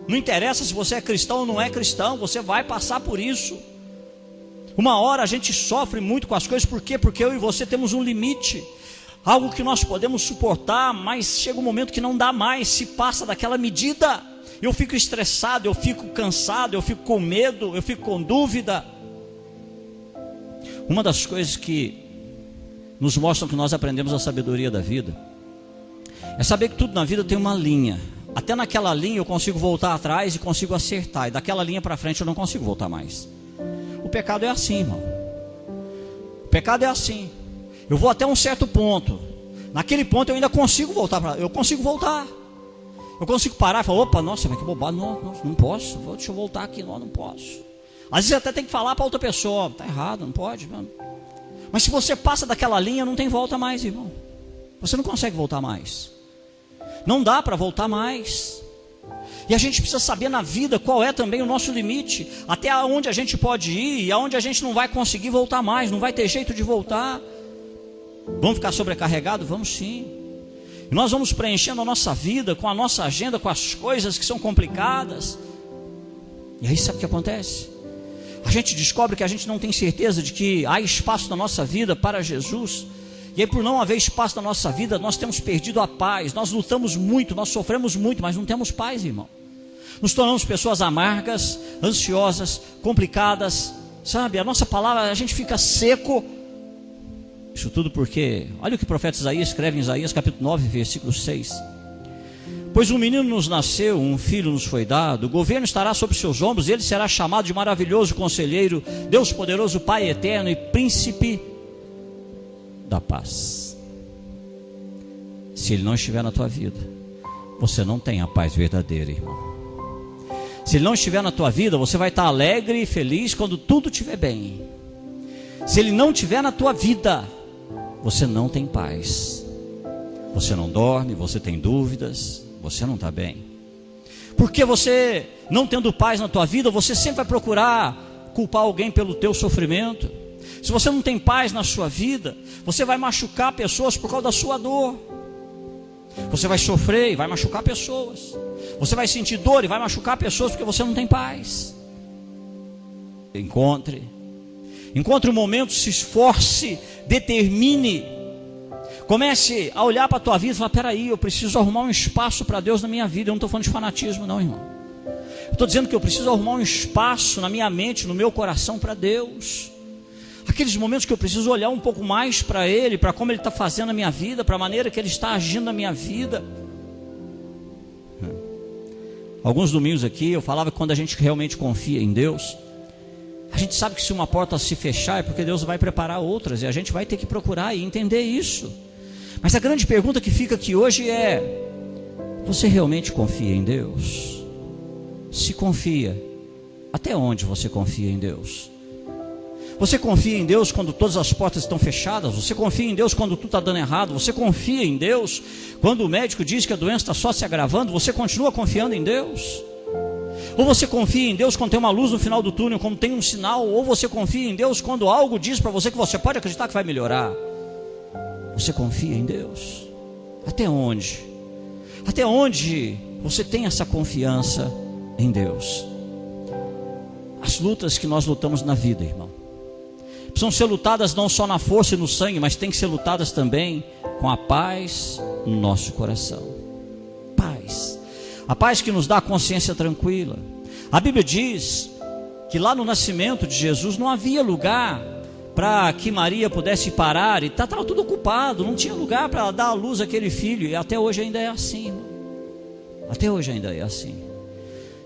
Não interessa se você é cristão ou não é cristão, você vai passar por isso. Uma hora a gente sofre muito com as coisas, por quê? Porque eu e você temos um limite. Algo que nós podemos suportar, mas chega um momento que não dá mais, se passa daquela medida. Eu fico estressado, eu fico cansado, eu fico com medo, eu fico com dúvida. Uma das coisas que nos mostram que nós aprendemos a sabedoria da vida é saber que tudo na vida tem uma linha. Até naquela linha eu consigo voltar atrás e consigo acertar, e daquela linha para frente eu não consigo voltar mais. O pecado é assim, irmão. O pecado é assim. Eu vou até um certo ponto. Naquele ponto eu ainda consigo voltar. Eu consigo voltar. Eu consigo parar e falar, opa, nossa, mas que bobagem. Não posso. Deixa eu voltar aqui. Não posso. Às vezes até tem que falar para outra pessoa. Está errado, não pode. Mano. Mas se você passa daquela linha, não tem volta mais, irmão. Você não consegue voltar mais. Não dá para voltar mais. E a gente precisa saber na vida qual é também o nosso limite. Até onde a gente pode ir e aonde a gente não vai conseguir voltar mais. Não vai ter jeito de voltar. Vamos ficar sobrecarregados? Vamos sim. E nós vamos preenchendo a nossa vida com a nossa agenda, com as coisas que são complicadas. E aí sabe o que acontece? A gente descobre que a gente não tem certeza de que há espaço na nossa vida para Jesus. E aí por não haver espaço na nossa vida, nós temos perdido a paz. Nós lutamos muito, nós sofremos muito, mas não temos paz, irmão. Nos tornamos pessoas amargas, ansiosas, complicadas. Sabe, a nossa palavra, a gente fica seco. Isso tudo porque, olha o que o profeta Isaías escreve em Isaías capítulo 9, versículo 6. Pois um menino nos nasceu, um filho nos foi dado, o governo estará sobre seus ombros, e ele será chamado de maravilhoso conselheiro, Deus poderoso, Pai eterno e príncipe da paz. Se ele não estiver na tua vida, você não tem a paz verdadeira, irmão. Se ele não estiver na tua vida, você vai estar alegre e feliz quando tudo estiver bem. Se ele não estiver na tua vida, você não tem paz. Você não dorme, você tem dúvidas, você não está bem. Porque você, não tendo paz na tua vida, você sempre vai procurar culpar alguém pelo teu sofrimento. Se você não tem paz na sua vida, você vai machucar pessoas por causa da sua dor. Você vai sofrer e vai machucar pessoas. Você vai sentir dor e vai machucar pessoas porque você não tem paz. Encontre um momento, se esforce, determine. Comece a olhar para a tua vida e falar, peraí, eu preciso arrumar um espaço para Deus na minha vida. Eu não estou falando de fanatismo não, irmão. Eu estou dizendo que eu preciso arrumar um espaço na minha mente, no meu coração para Deus. Aqueles momentos que eu preciso olhar um pouco mais para Ele, para como Ele está fazendo a minha vida, para a maneira que Ele está agindo na minha vida. alguns domingos aqui, eu falava que quando a gente realmente confia em Deus, a gente sabe que se uma porta se fechar é porque Deus vai preparar outras, e a gente vai ter que procurar e entender isso. Mas a grande pergunta que fica aqui hoje é: você realmente confia em Deus? Se confia, até onde você confia em Deus? Você confia em Deus quando todas as portas estão fechadas? Você confia em Deus quando tudo está dando errado? Você confia em Deus quando o médico diz que a doença está só se agravando? Você continua confiando em Deus? Ou você confia em Deus quando tem uma luz no final do túnel, quando tem um sinal? Ou você confia em Deus quando algo diz para você que você pode acreditar que vai melhorar? Você confia em Deus? Até onde? Até onde você tem essa confiança em Deus? As lutas que nós lutamos na vida, irmão, precisam ser lutadas não só na força e no sangue, mas tem que ser lutadas também com a paz no nosso coração. Paz. A paz que nos dá a consciência tranquila. A Bíblia diz que lá no nascimento de Jesus não havia lugar para que Maria pudesse parar, e estava tudo ocupado, não tinha lugar para dar à luz aquele filho, e até hoje ainda é assim, irmão. Até hoje ainda é assim.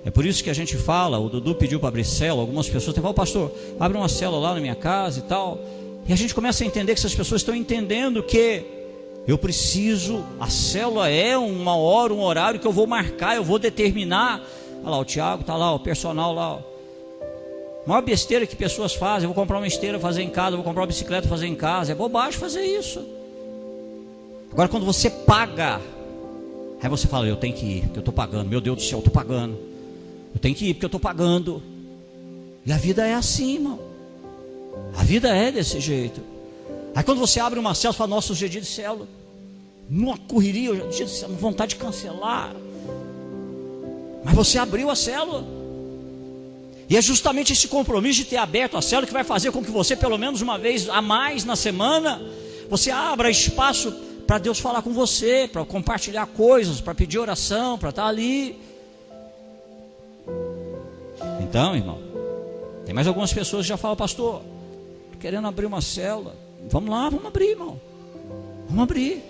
É por isso que a gente fala, o Dudu pediu para abrir célula, algumas pessoas falam: pastor, abre uma célula lá na minha casa e tal. E a gente começa a entender que essas pessoas estão entendendo que eu preciso, a célula é uma hora, um horário que eu vou marcar, eu vou determinar. Olha lá, o Tiago está lá, o personal lá. A maior besteira que pessoas fazem: eu vou comprar uma esteira, fazer em casa, eu vou comprar uma bicicleta, fazer em casa. É bobagem fazer isso. Agora, quando você paga, aí você fala: eu tenho que ir, porque eu estou pagando, meu Deus do céu, eu estou pagando. Eu tenho que ir porque eu estou pagando. E a vida é assim, irmão. A vida é desse jeito. Aí quando você abre uma célula, você fala: nossa, hoje é dia de célula, numa correria, hoje é dia de célula, vontade de cancelar. Mas você abriu a célula. E é justamente esse compromisso de ter aberto a célula que vai fazer com que você, pelo menos uma vez a mais na semana, você abra espaço para Deus falar com você, para compartilhar coisas, para pedir oração, para estar ali. Então, irmão, tem mais algumas pessoas que já falam: pastor, estou querendo abrir uma célula. Vamos lá, vamos abrir, irmão. Vamos abrir.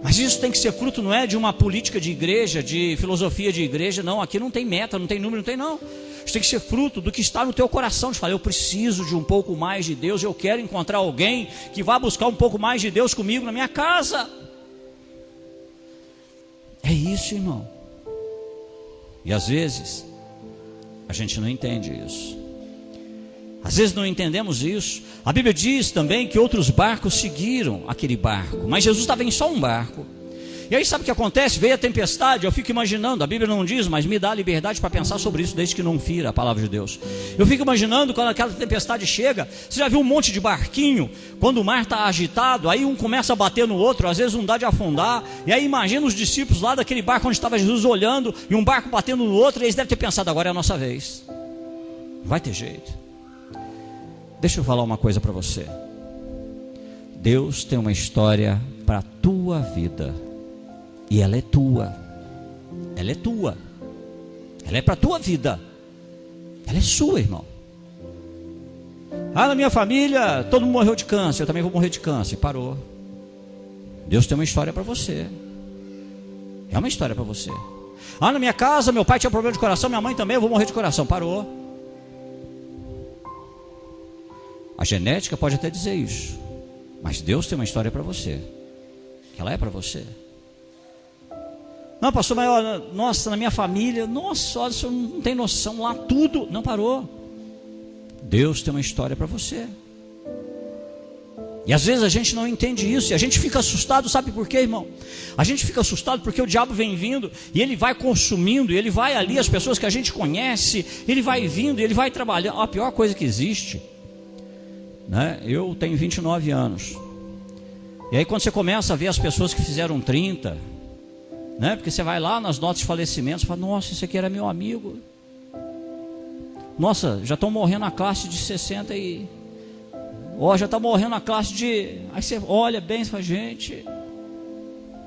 Mas isso tem que ser fruto, não é de uma política de igreja, de filosofia de igreja, não. Aqui não tem meta, não tem número, não tem não. Isso tem que ser fruto do que está no teu coração. De falar: eu preciso de um pouco mais de Deus, eu quero encontrar alguém que vá buscar um pouco mais de Deus comigo na minha casa. É isso, irmão. E às vezes a gente não entende isso. Às vezes não entendemos isso. A Bíblia diz também que outros barcos seguiram aquele barco, mas Jesus estava em só um barco. E aí sabe o que acontece? Veio a tempestade. Eu fico imaginando, a Bíblia não diz, mas me dá a liberdade para pensar sobre isso, desde que não fira a palavra de Deus. Eu fico imaginando quando aquela tempestade chega. Você já viu um monte de barquinho? Quando o mar está agitado, aí um começa a bater no outro, às vezes um dá de afundar. E aí imagina os discípulos lá daquele barco onde estava Jesus olhando, e um barco batendo no outro, e eles devem ter pensado: agora é a nossa vez. Não vai ter jeito. Deixa eu falar uma coisa para você. Deus tem uma história para a tua vida. E ela é tua. Ela é tua. Ela é para a tua vida. Ela é sua, irmão. Ah, na minha família todo mundo morreu de câncer, eu também vou morrer de câncer. Parou. Deus tem uma história para você. É uma história para você. Ah, na minha casa meu pai tinha problema de coração, minha mãe também, eu vou morrer de coração. Parou. A genética pode até dizer isso, mas Deus tem uma história para você, que ela é para você. Não, pastor, mas olha, nossa, na minha família, nossa, olha, o senhor não tem noção, lá tudo. Não, parou. Deus tem uma história para você. E às vezes a gente não entende isso, e a gente fica assustado, sabe por quê, irmão? A gente fica assustado porque o diabo vem vindo, e ele vai consumindo, e ele vai ali, as pessoas que a gente conhece, ele vai vindo, e ele vai trabalhando. A pior coisa que existe, né? Eu tenho 29 anos, e aí quando você começa a ver as pessoas que fizeram 30, né? Porque você vai lá nas notas de falecimento e fala: nossa, esse aqui era meu amigo. Nossa, já estão morrendo a classe de 60 e... ó, já está morrendo a classe de... Aí você olha bem e fala: gente,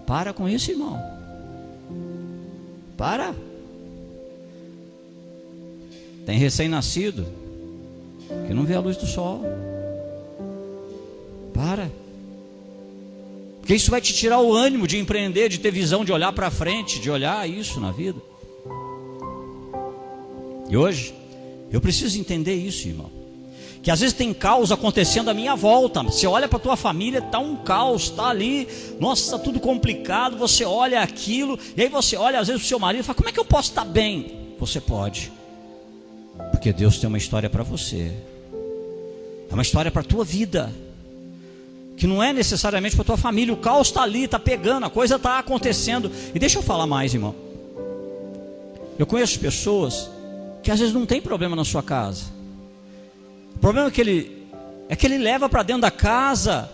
para com isso, irmão. Para. Tem recém-nascido que não vê a luz do sol. Para. Porque isso vai te tirar o ânimo de empreender, de ter visão, de olhar para frente, de olhar isso na vida. E hoje, eu preciso entender isso, irmão. Que às vezes tem caos acontecendo à minha volta. Você olha para a tua família, está um caos, está ali, nossa, está tudo complicado. Você olha aquilo, e aí você olha às vezes para o seu marido e fala: como é que eu posso estar bem? Você pode, porque Deus tem uma história para você. É uma história para a tua vida, que não é necessariamente para a tua família. O caos está ali, está pegando, a coisa está acontecendo. E deixa eu falar mais, irmão. Eu conheço pessoas que às vezes não tem problema na sua casa. O problema é que ele leva para dentro da casa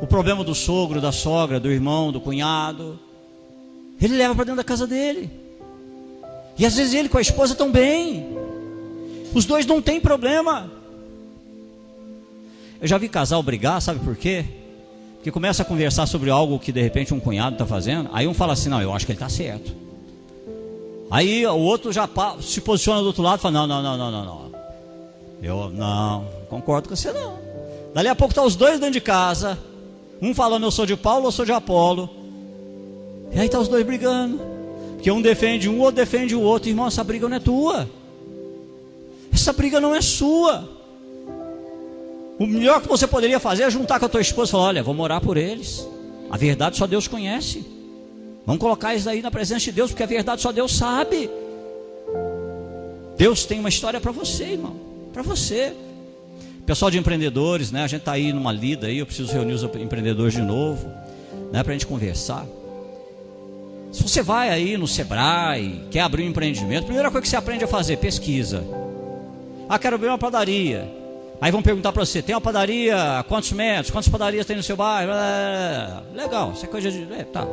o problema do sogro, da sogra, do irmão, do cunhado. Ele leva para dentro da casa dele. E às vezes ele com a esposa estão bem. Os dois não tem problema. Eu já vi casal brigar, sabe por quê? Porque começa a conversar sobre algo que de repente um cunhado está fazendo. Aí um fala assim: não, eu acho que ele está certo. Aí o outro já se posiciona do outro lado e fala: não. Eu não concordo com você não. Dali a pouco está os dois dentro de casa, um falando: eu sou de Paulo, eu sou de Apolo. E aí está os dois brigando, porque um defende um, o outro defende o outro. Irmão, essa briga não é tua. Essa briga não é sua. O melhor que você poderia fazer é juntar com a tua esposa e falar: olha, vamos orar por eles. A verdade só Deus conhece. Vamos colocar isso aí na presença de Deus, porque a verdade só Deus sabe. Deus tem uma história para você, irmão, para você. Pessoal de empreendedores, né? A gente está aí numa lida aí. Eu preciso reunir os empreendedores de novo, né? Para a gente conversar. Se você vai aí no Sebrae, quer abrir um empreendimento, a primeira coisa que você aprende a fazer: pesquisa. Ah, quero abrir uma padaria. Aí vão perguntar para você: tem uma padaria a quantos metros? Quantas padarias tem no seu bairro? Legal, isso é coisa de... tá.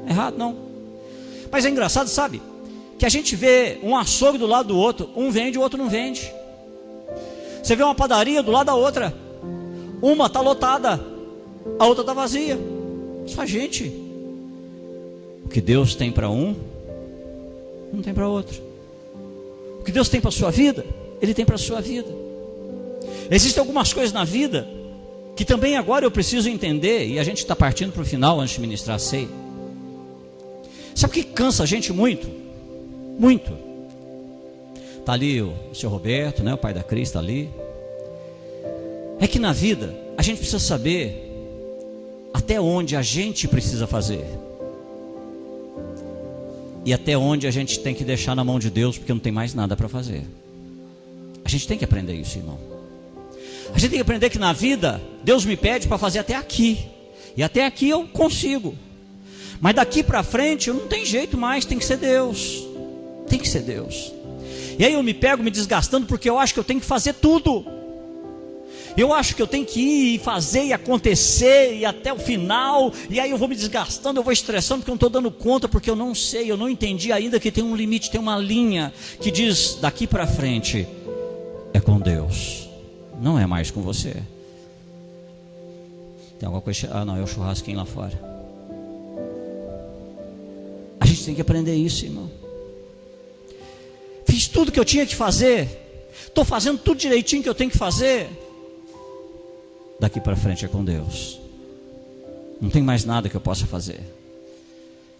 Errado não. Mas é engraçado, sabe? Que a gente vê um açougue do lado do outro. Um vende, o outro não vende. Você vê uma padaria do lado da outra. Uma está lotada, a outra está vazia. Isso faz gente. O que Deus tem para um, não tem para outro. O que Deus tem para a sua vida, Ele tem para a sua vida. Existem algumas coisas na vida que também agora eu preciso entender. E a gente está partindo para o final antes de ministrar a ceia. Sabe o que cansa a gente muito? Muito. Está ali o seu Roberto, né? O pai da Cris está ali. É que na vida a gente precisa saber até onde a gente precisa fazer. E até onde a gente tem que deixar na mão de Deus, porque não tem mais nada para fazer. A gente tem que aprender isso, irmão. A gente tem que aprender que na vida Deus me pede para fazer até aqui. E até aqui eu consigo. Mas daqui para frente eu não tem jeito mais, tem que ser Deus. Tem que ser Deus. E aí eu me pego me desgastando porque eu acho que eu tenho que fazer tudo. Eu acho que eu tenho que ir e fazer e acontecer e até o final. E aí eu vou me desgastando, eu vou estressando porque eu não estou dando conta, porque eu não sei, eu não entendi ainda que tem um limite, tem uma linha que diz: daqui para frente é com Deus, não é mais com você. Tem alguma coisa? Ah, não, é o churrasquinho lá fora. A gente tem que aprender isso, irmão. Fiz tudo que eu tinha que fazer, estou fazendo tudo direitinho que eu tenho que fazer. Daqui para frente é com Deus. Não tem mais nada que eu possa fazer.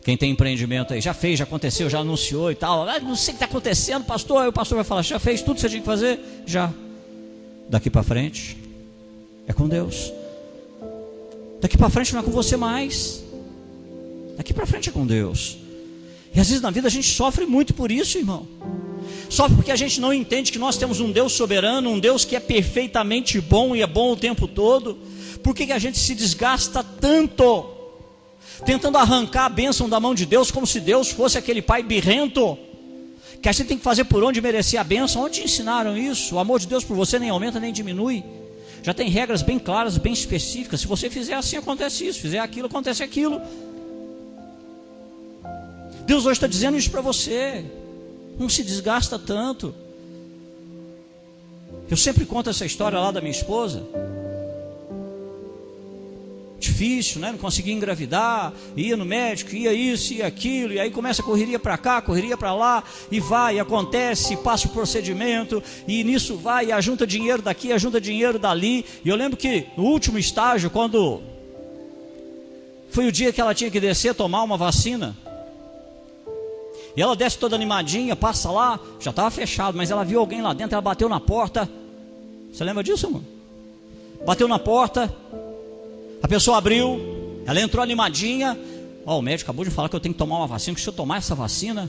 Quem tem empreendimento aí, já fez, já aconteceu, já anunciou e tal. Ah, não sei o que está acontecendo, pastor. Aí o pastor vai falar: já fez tudo que você tinha que fazer? Já. Daqui para frente é com Deus. Daqui para frente não é com você mais. Daqui para frente é com Deus. E às vezes na vida a gente sofre muito por isso, irmão. Sofre porque a gente não entende que nós temos um Deus soberano, um Deus que é perfeitamente bom e é bom o tempo todo. Por que a gente se desgasta tanto tentando arrancar a bênção da mão de Deus, como se Deus fosse aquele pai birrento que a gente tem que fazer por onde merecer a bênção? Onde te ensinaram isso? O amor de Deus por você nem aumenta nem diminui. Já tem regras bem claras, bem específicas. Se você fizer assim, acontece isso. Fizer aquilo, acontece aquilo. Deus hoje está dizendo isso para você. Não se desgasta tanto. Eu sempre conto essa história lá da minha esposa. Difícil, né? Não conseguia engravidar. Ia no médico, ia isso, ia aquilo. E aí começa a correria para cá, correria para lá. E vai, e acontece, passa o procedimento. E nisso vai, e ajunta dinheiro daqui, ajunta dinheiro dali. E eu lembro que no último estágio, quando foi o dia que ela tinha que descer tomar uma vacina, E ela desce toda animadinha, passa lá, já estava fechado, mas ela viu alguém lá dentro, ela bateu na porta. Você lembra disso, amor? Bateu na porta, a pessoa abriu, ela entrou animadinha. O médico acabou de falar que eu tenho que tomar uma vacina, que se eu tomar essa vacina...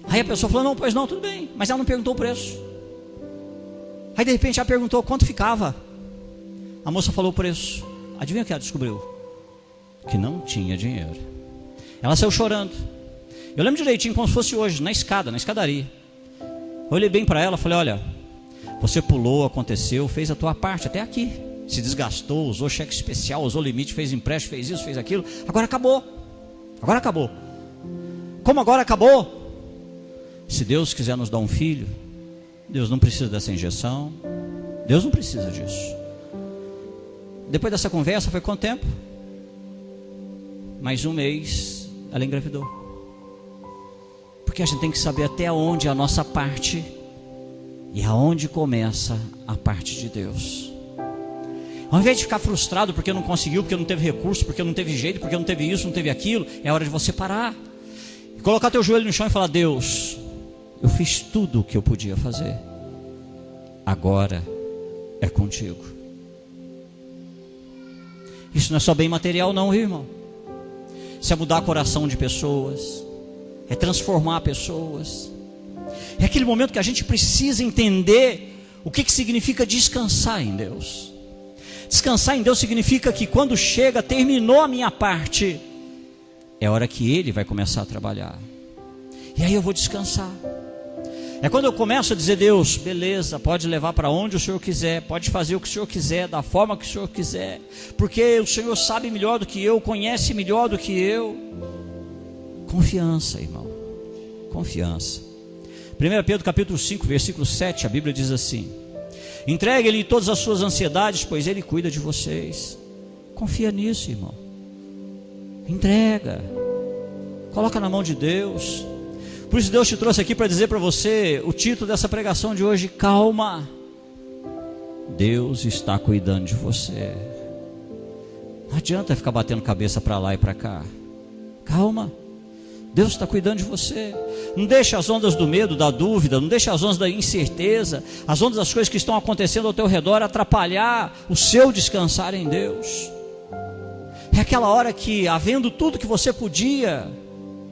Aí a pessoa falou, não, pois não, tudo bem. Mas ela não perguntou o preço. Aí de repente ela perguntou quanto ficava. A moça falou o preço. Adivinha o que ela descobriu? Que não tinha dinheiro. Ela saiu chorando. Eu lembro direitinho como se fosse hoje, na escadaria. Eu olhei bem para ela e falei, olha, você pulou, aconteceu, fez a tua parte até aqui. Se desgastou, usou cheque especial, usou limite, fez empréstimo, fez isso, fez aquilo. Agora acabou. Agora acabou. Como agora acabou? Se Deus quiser nos dar um filho, Deus não precisa dessa injeção. Deus não precisa disso. Depois dessa conversa, foi quanto tempo? Mais um mês, ela engravidou. Porque a gente tem que saber até onde é a nossa parte e aonde começa a parte de Deus. Ao invés de ficar frustrado porque não conseguiu, porque não teve recurso, porque não teve jeito, porque não teve isso, não teve aquilo, é hora de você parar e colocar teu joelho no chão e falar, Deus, eu fiz tudo o que eu podia fazer, agora é contigo. Isso não é só bem material não, irmão. Isso é mudar o coração de pessoas, é transformar pessoas. É aquele momento que a gente precisa entender o que significa descansar em Deus. Descansar em Deus significa que quando chega, terminou a minha parte, é hora que Ele vai começar a trabalhar. E aí eu vou descansar. É quando eu começo a dizer, Deus, beleza, pode levar para onde o Senhor quiser, pode fazer o que o Senhor quiser, da forma que o Senhor quiser, porque o Senhor sabe melhor do que eu, conhece melhor do que eu. Confiança, irmão, confiança. 1 Pedro capítulo 5, versículo 7, a Bíblia diz assim, entregue-lhe todas as suas ansiedades, pois Ele cuida de vocês. Confia nisso, irmão. Entrega, coloca na mão de Deus. Por isso Deus te trouxe aqui para dizer para você o título dessa pregação de hoje, calma. Deus está cuidando de você. Não adianta ficar batendo cabeça para lá e para cá. Calma. Deus está cuidando de você. Não deixe as ondas do medo, da dúvida, não deixe as ondas da incerteza, as ondas das coisas que estão acontecendo ao teu redor atrapalhar o seu descansar em Deus. É aquela hora que, havendo tudo que você podia,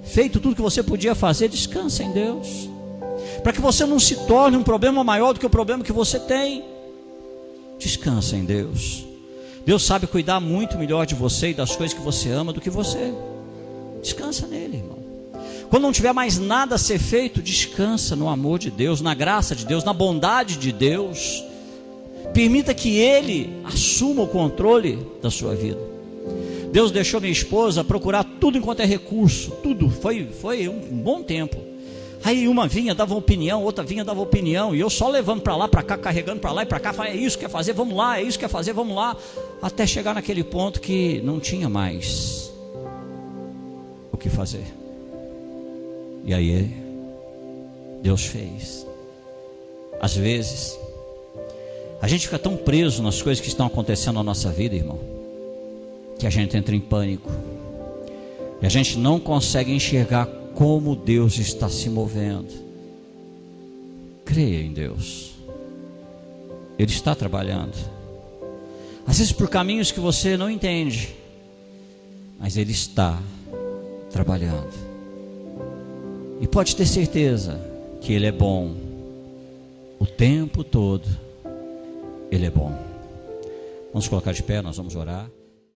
feito tudo que você podia fazer, descansa em Deus, para que você não se torne um problema maior do que o problema que você tem. Descansa em Deus. Deus sabe cuidar muito melhor de você e das coisas que você ama do que você. Descansa nele, irmão. Quando não tiver mais nada a ser feito, descansa no amor de Deus, na graça de Deus, na bondade de Deus. Permita que Ele assuma o controle da sua vida. Deus deixou minha esposa procurar tudo enquanto é recurso, tudo, foi um bom tempo. Aí uma vinha, dava uma opinião, outra vinha, dava opinião, e eu só levando para lá, para cá, carregando para lá e para cá, falei, é isso que quer fazer, vamos lá, é isso que quer fazer, vamos lá, até chegar naquele ponto que não tinha mais o que fazer. E aí Deus fez. Às vezes a gente fica tão preso nas coisas que estão acontecendo na nossa vida, irmão, que a gente entra em pânico e a gente não consegue enxergar como Deus está se movendo. Creia em Deus. Ele está trabalhando, às vezes por caminhos que você não entende, mas Ele está trabalhando. E pode ter certeza que Ele é bom o tempo todo. Ele é bom. Vamos colocar de pé, nós vamos orar.